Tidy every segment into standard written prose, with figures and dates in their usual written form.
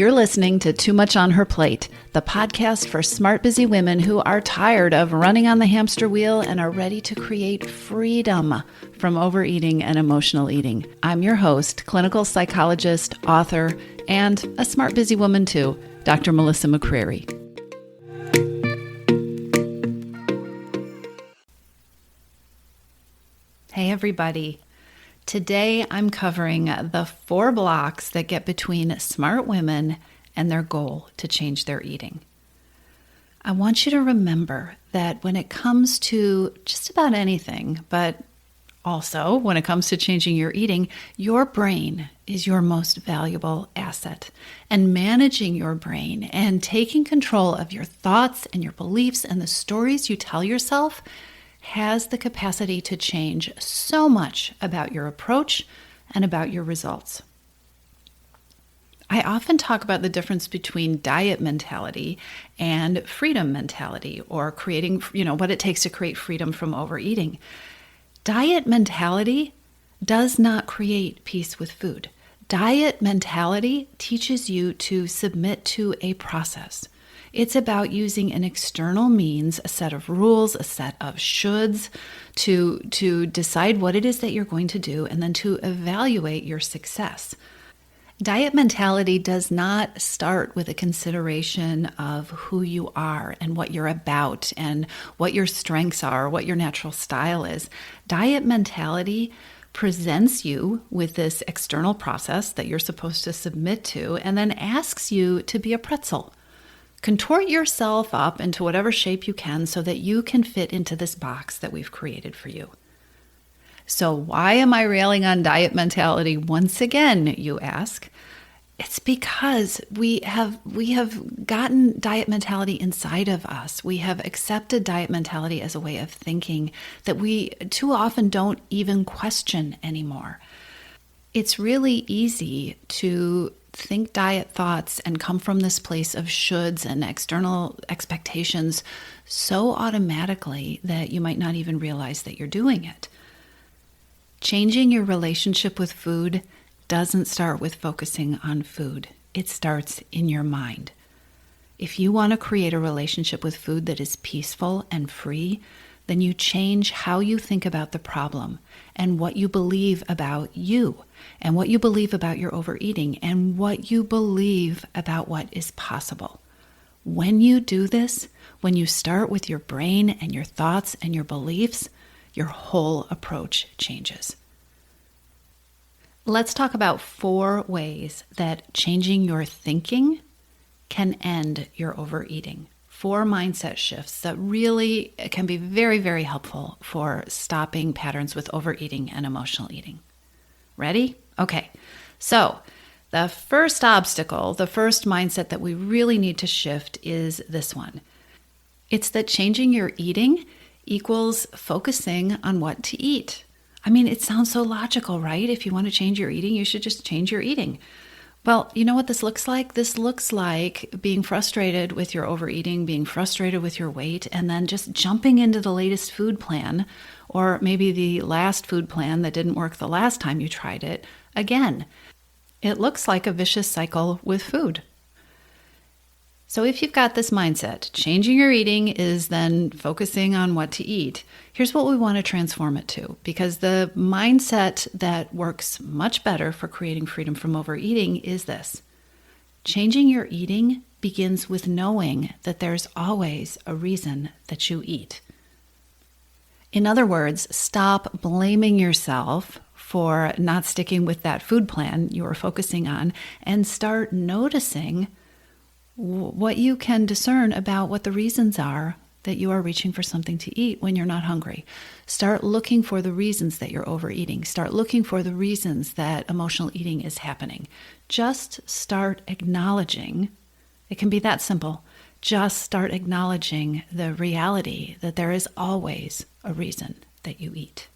You're listening to Too Much on Her Plate, the podcast for smart, busy women who are tired of running on the hamster wheel and are ready to create freedom from overeating and emotional eating. I'm your host, clinical psychologist, author, and a smart, busy woman too, Dr. Melissa McCreary. Hey everybody. Today I'm covering the 4 blocks that get between smart women and their goal to change their eating. I want you to remember that when it comes to just about anything, but also when it comes to changing your eating, your brain is your most valuable asset. And managing your brain and taking control of your thoughts and your beliefs and the stories you tell yourself has the capacity to change so much about your approach and about your results. I often talk about the difference between diet mentality and freedom mentality, or creating, what it takes to create freedom from overeating. Diet mentality does not create peace with food. Diet mentality teaches you to submit to a process. It's about using an external means, a set of rules, a set of shoulds to decide what it is that you're going to do and then to evaluate your success. Diet mentality does not start with a consideration of who you are and what you're about and what your strengths are, what your natural style is. Diet mentality presents you with this external process that you're supposed to submit to and then asks you to be a pretzel. Contort yourself up into whatever shape you can so that you can fit into this box that we've created for you. So why am I railing on diet mentality once again, you ask? It's because we have gotten diet mentality inside of us. We have accepted diet mentality as a way of thinking that we too often don't even question anymore. It's really easy to think diet thoughts and come from this place of shoulds and external expectations so automatically that you might not even realize that you're doing it. Changing your relationship with food doesn't start with focusing on food. It starts in your mind. If you want to create a relationship with food that is peaceful and free, then you change how you think about the problem and what you believe about you and what you believe about your overeating and what you believe about what is possible. When you do this, when you start with your brain and your thoughts and your beliefs, your whole approach changes. Let's talk about 4 ways that changing your thinking can end your overeating. 4 mindset shifts that really can be very, very helpful for stopping patterns with overeating and emotional eating. Ready? Okay. So the first obstacle, the first mindset that we really need to shift is this one. It's that changing your eating equals focusing on what to eat. I mean, it sounds so logical, right? If you want to change your eating, you should just change your eating. Well, you know what this looks like? This looks like being frustrated with your overeating, being frustrated with your weight, and then just jumping into the latest food plan, or maybe the last food plan that didn't work the last time you tried it, again. It looks like a vicious cycle with food. So if you've got this mindset, changing your eating is then focusing on what to eat. Here's what we want to transform it to, because the mindset that works much better for creating freedom from overeating is this. Changing your eating begins with knowing that there's always a reason that you eat. In other words, stop blaming yourself for not sticking with that food plan you were focusing on and start noticing what you can discern about what the reasons are that you are reaching for something to eat when you're not hungry. Start looking for the reasons that you're overeating. Start looking for the reasons that emotional eating is happening. Just start acknowledging. It can be that simple. Just start acknowledging the reality that there is always a reason that you eat.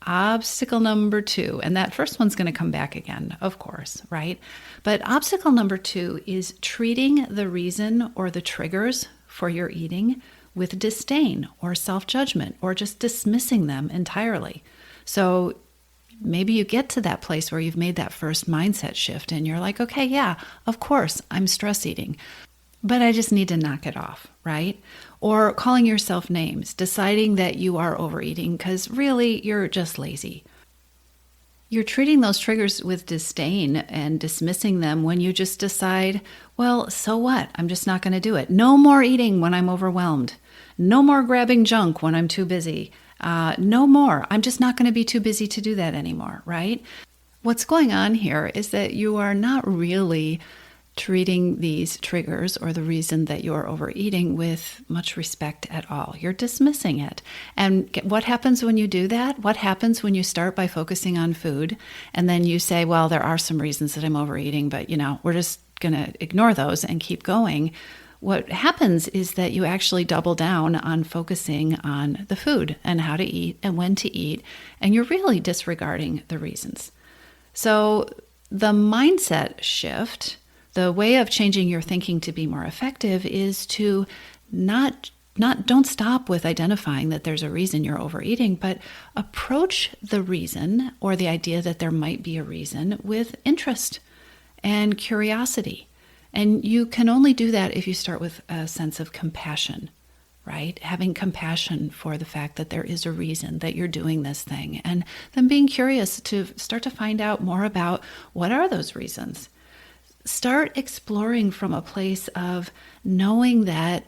Obstacle number 2, and that first one's going to come back again, of course, right? But obstacle number 2 is treating the reason or the triggers for your eating with disdain or self-judgment or just dismissing them entirely. So maybe you get to that place where you've made that first mindset shift and you're like, okay, yeah, of course, I'm stress eating, but I just need to knock it off, right? Or calling yourself names, deciding that you are overeating because really you're just lazy. You're treating those triggers with disdain and dismissing them when you just decide, well, so what? I'm just not going to do it. No more eating when I'm overwhelmed. No more grabbing junk when I'm too busy. No more. I'm just not going to be too busy to do that anymore, right? What's going on here is that you are not really treating these triggers or the reason that you're overeating with much respect at all. You're dismissing it. And what happens when you do that? What happens when you start by focusing on food and then you say, well, there are some reasons that I'm overeating, but we're just going to ignore those and keep going. What happens is that you actually double down on focusing on the food and how to eat and when to eat, and you're really disregarding the reasons. So the mindset shift, the way of changing your thinking to be more effective is to don't stop with identifying that there's a reason you're overeating, but approach the reason or the idea that there might be a reason with interest and curiosity. And you can only do that if you start with a sense of compassion, right? Having compassion for the fact that there is a reason that you're doing this thing, and then being curious to start to find out more about what are those reasons. Start exploring from a place of knowing that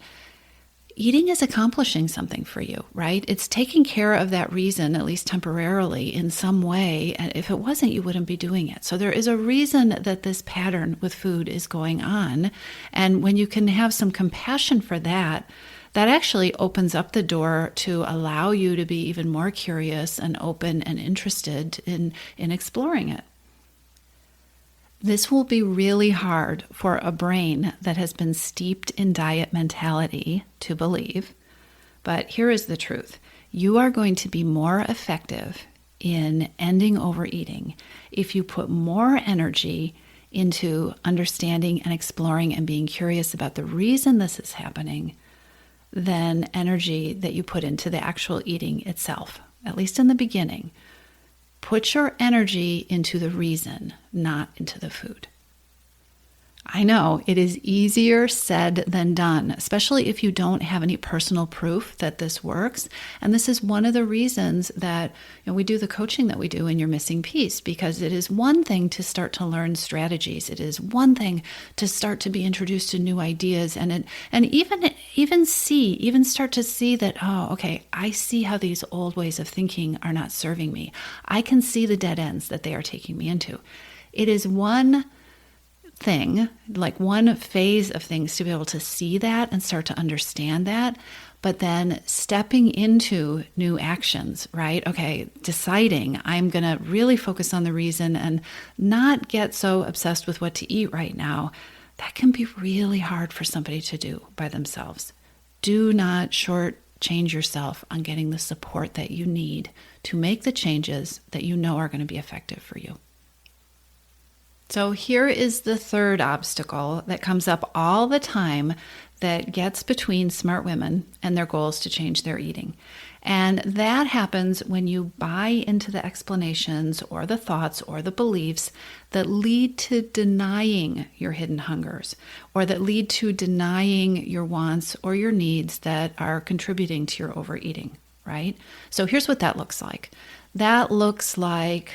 eating is accomplishing something for you, right? It's taking care of that reason, at least temporarily, in some way. And if it wasn't, you wouldn't be doing it. So there is a reason that this pattern with food is going on. And when you can have some compassion for that, that actually opens up the door to allow you to be even more curious and open and interested in exploring it. This will be really hard for a brain that has been steeped in diet mentality to believe, but here is the truth. You are going to be more effective in ending overeating if you put more energy into understanding and exploring and being curious about the reason this is happening than energy that you put into the actual eating itself, at least in the beginning. Put your energy into the reason, not into the food. I know it is easier said than done, especially if you don't have any personal proof that this works. And this is one of the reasons that we do the coaching that we do in Your Missing Piece, because it is one thing to start to learn strategies. It is one thing to start to be introduced to new ideas and even start to see that, oh, okay, I see how these old ways of thinking are not serving me. I can see the dead ends that they are taking me into. It is one thing, like one phase of things, to be able to see that and start to understand that, but then stepping into new actions, right? Okay, deciding I'm going to really focus on the reason and not get so obsessed with what to eat right now. That can be really hard for somebody to do by themselves. Do not shortchange yourself on getting the support that you need to make the changes that you know are going to be effective for you. So here is the third obstacle that comes up all the time that gets between smart women and their goals to change their eating. And that happens when you buy into the explanations or the thoughts or the beliefs that lead to denying your hidden hungers, or that lead to denying your wants or your needs that are contributing to your overeating, right? So here's what that looks like. That looks like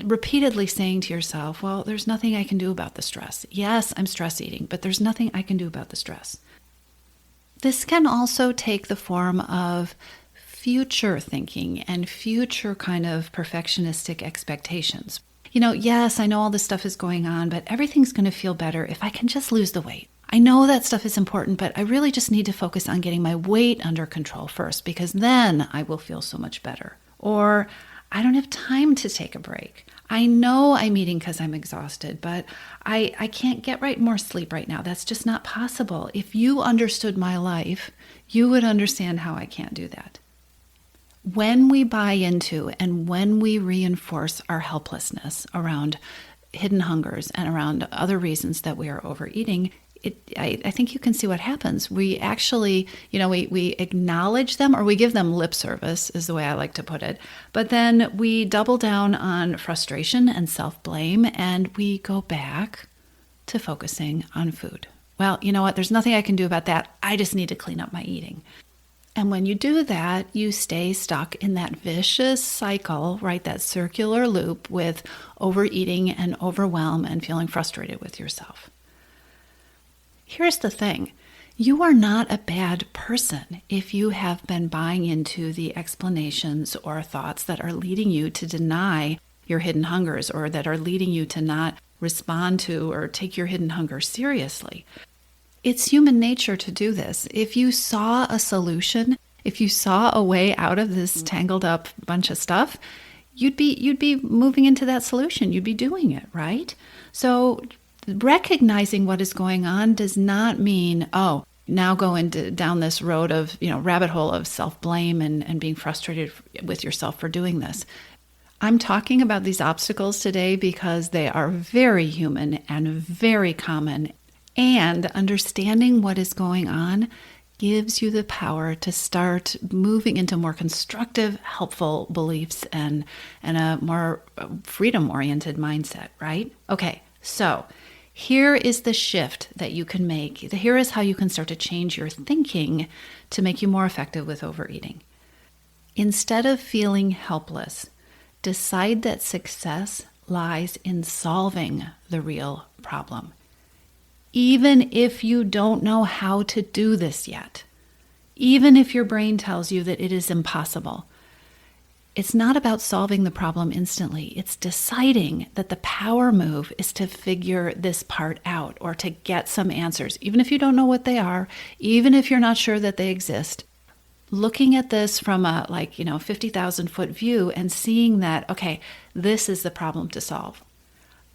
repeatedly saying to yourself, well, there's nothing I can do about the stress. Yes, I'm stress eating, but there's nothing I can do about the stress. This can also take the form of future thinking and future kind of perfectionistic expectations. Yes, I know all this stuff is going on, but everything's going to feel better if I can just lose the weight. I know that stuff is important, but I really just need to focus on getting my weight under control first, because then I will feel so much better. Or I don't have time to take a break. I know I'm eating because I'm exhausted, but I can't get more sleep right now. That's just not possible. If you understood my life, you would understand how I can't do that. When we buy into and when we reinforce our helplessness around hidden hungers and around other reasons that we are overeating, I think you can see what happens. We actually, we acknowledge them, or we give them lip service is the way I like to put it. But then we double down on frustration and self-blame, and we go back to focusing on food. Well, you know what? There's nothing I can do about that. I just need to clean up my eating. And when you do that, you stay stuck in that vicious cycle, right? That circular loop with overeating and overwhelm and feeling frustrated with yourself. Here's the thing. You are not a bad person if you have been buying into the explanations or thoughts that are leading you to deny your hidden hungers, or that are leading you to not respond to or take your hidden hunger seriously. It's human nature to do this. If you saw a solution, if you saw a way out of this tangled up bunch of stuff, you'd be moving into that solution. You'd be doing it, right? So recognizing what is going on does not mean, now go down this road of, rabbit hole of self-blame and being frustrated with yourself for doing this. I'm talking about these obstacles today because they are very human and very common. And understanding what is going on gives you the power to start moving into more constructive, helpful beliefs and a more freedom-oriented mindset, right? Okay, so here is the shift that you can make. Here is how you can start to change your thinking to make you more effective with overeating. Instead of feeling helpless, decide that success lies in solving the real problem. Even if you don't know how to do this yet, even if your brain tells you that it is impossible, it's not about solving the problem instantly. It's deciding that the power move is to figure this part out, or to get some answers, even if you don't know what they are, even if you're not sure that they exist. Looking at this from a 50,000 foot view and seeing that, okay, this is the problem to solve.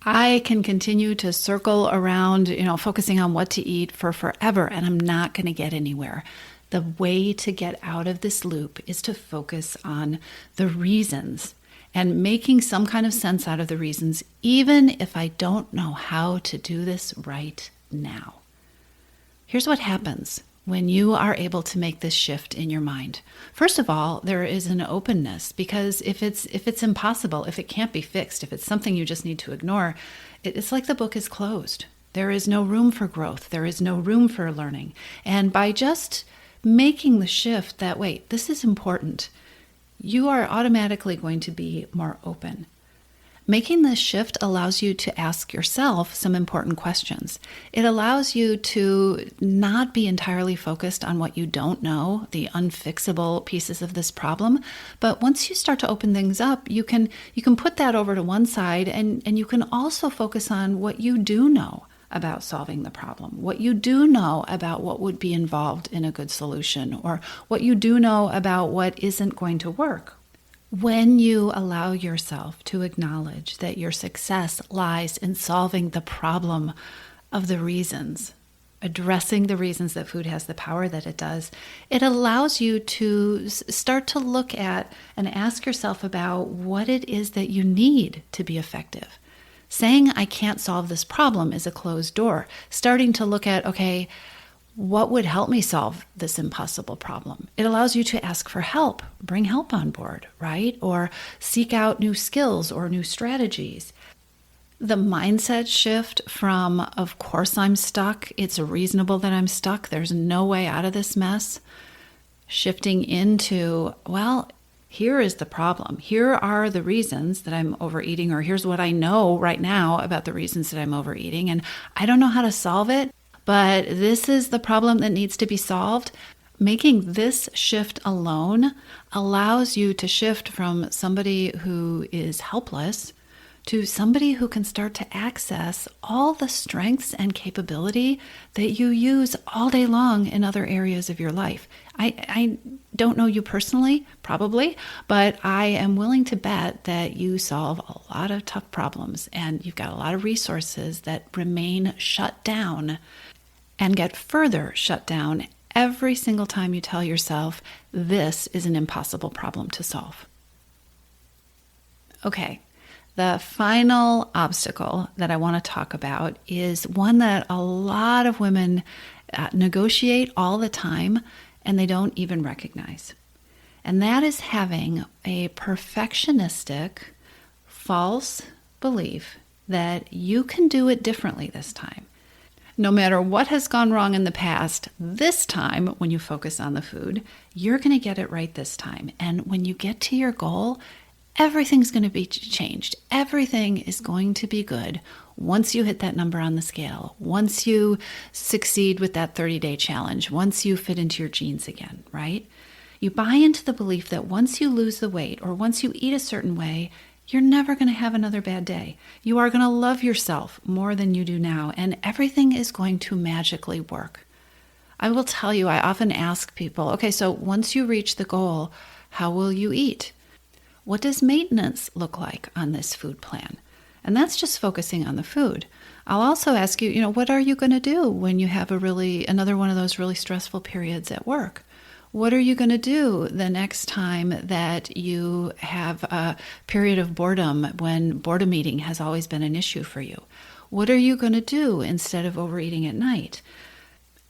I can continue to circle around, focusing on what to eat for forever, and I'm not going to get anywhere. The way to get out of this loop is to focus on the reasons and making some kind of sense out of the reasons, even if I don't know how to do this right now. Here's what happens when you are able to make this shift in your mind. First of all, there is an openness, because if it's impossible, if it can't be fixed, if it's something you just need to ignore, it's like the book is closed. There is no room for growth. There is no room for learning. And by just making the shift that, wait, this is important, you are automatically going to be more open. Making this shift allows you to ask yourself some important questions. It allows you to not be entirely focused on what you don't know, the unfixable pieces of this problem. But once you start to open things up, you can put that over to one side, and you can also focus on what you do know about solving the problem, what you do know about what would be involved in a good solution, or what you do know about what isn't going to work. When you allow yourself to acknowledge that your success lies in solving the problem of the reasons, addressing the reasons that food has the power that it does, it allows you to start to look at and ask yourself about what it is that you need to be effective. Saying I can't solve this problem is a closed door. Starting to look at, okay, what would help me solve this impossible problem? It allows you to ask for help, bring help on board, right? Or seek out new skills or new strategies. The mindset shift from, of course I'm stuck, it's reasonable that I'm stuck, there's no way out of this mess, shifting into, well, here is the problem. Here are the reasons that I'm overeating, or here's what I know right now about the reasons that I'm overeating, and I don't know how to solve it, but this is the problem that needs to be solved. Making this shift alone allows you to shift from somebody who is helpless to somebody who can start to access all the strengths and capability that you use all day long in other areas of your life. I don't know you personally, probably, but I am willing to bet that you solve a lot of tough problems, and you've got a lot of resources that remain shut down and get further shut down every single time you tell yourself, this is an impossible problem to solve. Okay, The final obstacle that I want to talk about is one that a lot of women negotiate all the time and they don't even recognize. And that is having a perfectionistic, false belief that you can do it differently this time. No matter what has gone wrong in the past, this time, when you focus on the food, you're going to get it right this time. And when you get to your goal, everything's going to be changed. Everything is going to be good once you hit that number on the scale, once you succeed with that 30-day challenge, once you fit into your jeans again, right? You buy into the belief that once you lose the weight or once you eat a certain way, you're never going to have another bad day. You are going to love yourself more than you do now, and everything is going to magically work. I will tell you, I often ask people, okay, so once you reach the goal, how will you eat? What does maintenance look like on this food plan? And that's just focusing on the food. I'll also ask you, what are you going to do when you have another one of those really stressful periods at work? What are you going to do the next time that you have a period of boredom when boredom eating has always been an issue for you? What are you going to do instead of overeating at night?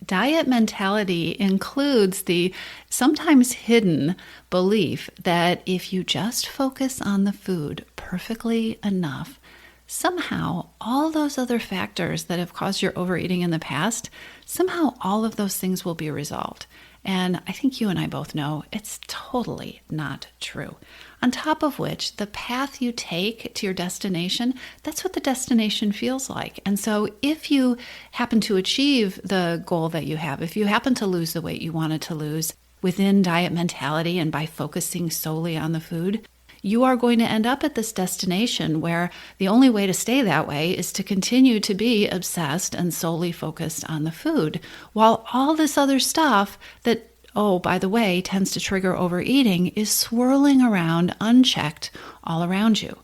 Diet mentality includes the sometimes hidden belief that if you just focus on the food perfectly enough, somehow all those other factors that have caused your overeating in the past, somehow all of those things will be resolved. And I think you and I both know it's totally not true. On top of which, the path you take to your destination, that's what the destination feels like. And so if you happen to achieve the goal that you have, if you happen to lose the weight you wanted to lose within diet mentality and by focusing solely on the food, you are going to end up at this destination where the only way to stay that way is to continue to be obsessed and solely focused on the food, while all this other stuff that, oh, by the way, tends to trigger overeating is swirling around unchecked all around you.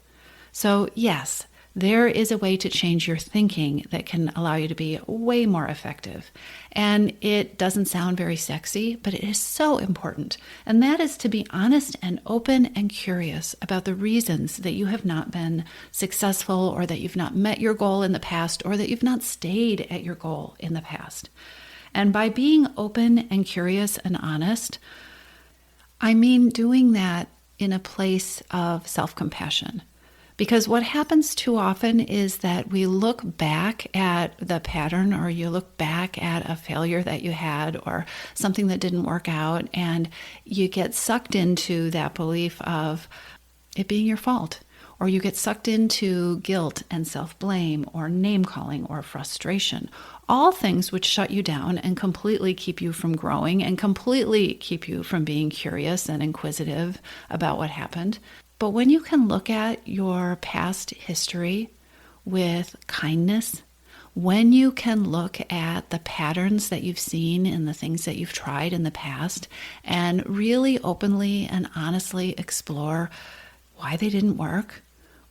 So yes, there is a way to change your thinking that can allow you to be way more effective. And it doesn't sound very sexy, but it is so important. And that is to be honest and open and curious about the reasons that you have not been successful or that you've not met your goal in the past or that you've not stayed at your goal in the past. And by being open and curious and honest, I mean doing that in a place of self-compassion. Because what happens too often is that we look back at the pattern, or you look back at a failure that you had or something that didn't work out, and you get sucked into that belief of it being your fault. Or you get sucked into guilt and self-blame or name-calling or frustration. All things which shut you down and completely keep you from growing and completely keep you from being curious and inquisitive about what happened. But when you can look at your past history with kindness, when you can look at the patterns that you've seen in the things that you've tried in the past and really openly and honestly explore why they didn't work,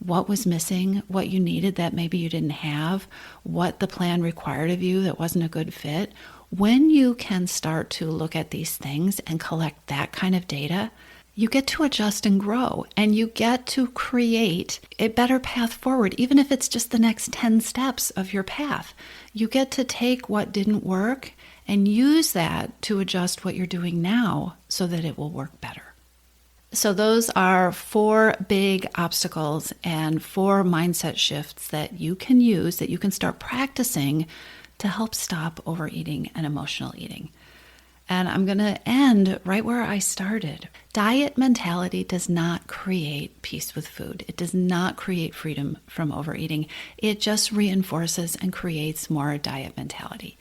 what was missing, what you needed that maybe you didn't have, what the plan required of you that wasn't a good fit, when you can start to look at these things and collect that kind of data, you get to adjust and grow, and you get to create a better path forward, even if it's just the next 10 steps of your path. You get to take what didn't work and use that to adjust what you're doing now so that it will work better. So those are 4 big obstacles and 4 mindset shifts that you can use, that you can start practicing to help stop overeating and emotional eating. And I'm going to end right where I started. Diet mentality does not create peace with food. It does not create freedom from overeating. It just reinforces and creates more diet mentality.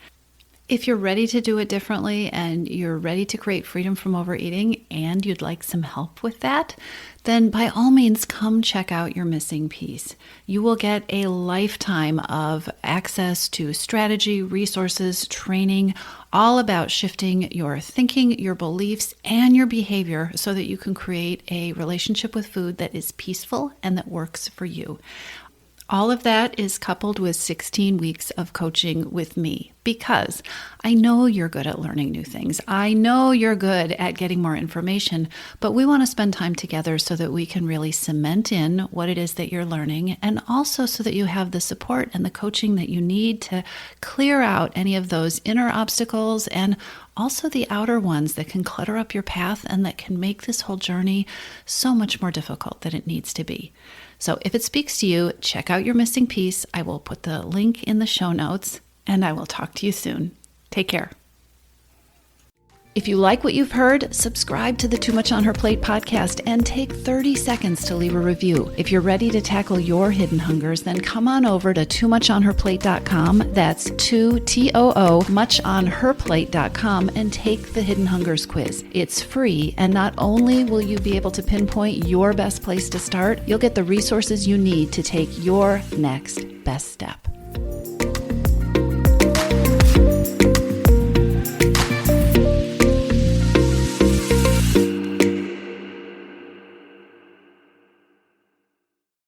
If you're ready to do it differently and you're ready to create freedom from overeating and you'd like some help with that, then by all means come check out your missing piece. You will get a lifetime of access to strategy, resources, training, all about shifting your thinking, your beliefs, and your behavior so that you can create a relationship with food that is peaceful and that works for you. All of that is coupled with 16 weeks of coaching with me because I know you're good at learning new things. I know you're good at getting more information, but we want to spend time together so that we can really cement in what it is that you're learning, and also so that you have the support and the coaching that you need to clear out any of those inner obstacles and also the outer ones that can clutter up your path and that can make this whole journey so much more difficult than it needs to be. So if it speaks to you, check out your missing piece. I will put the link in the show notes, and I will talk to you soon. Take care. If you like what you've heard, subscribe to the Too Much on Her Plate podcast and take 30 seconds to leave a review. If you're ready to tackle your hidden hungers, then come on over to toommuchonherplate.com. That's 2TOO muchonherplate.com and take the Hidden Hungers quiz. It's free, and not only will you be able to pinpoint your best place to start, you'll get the resources you need to take your next best step.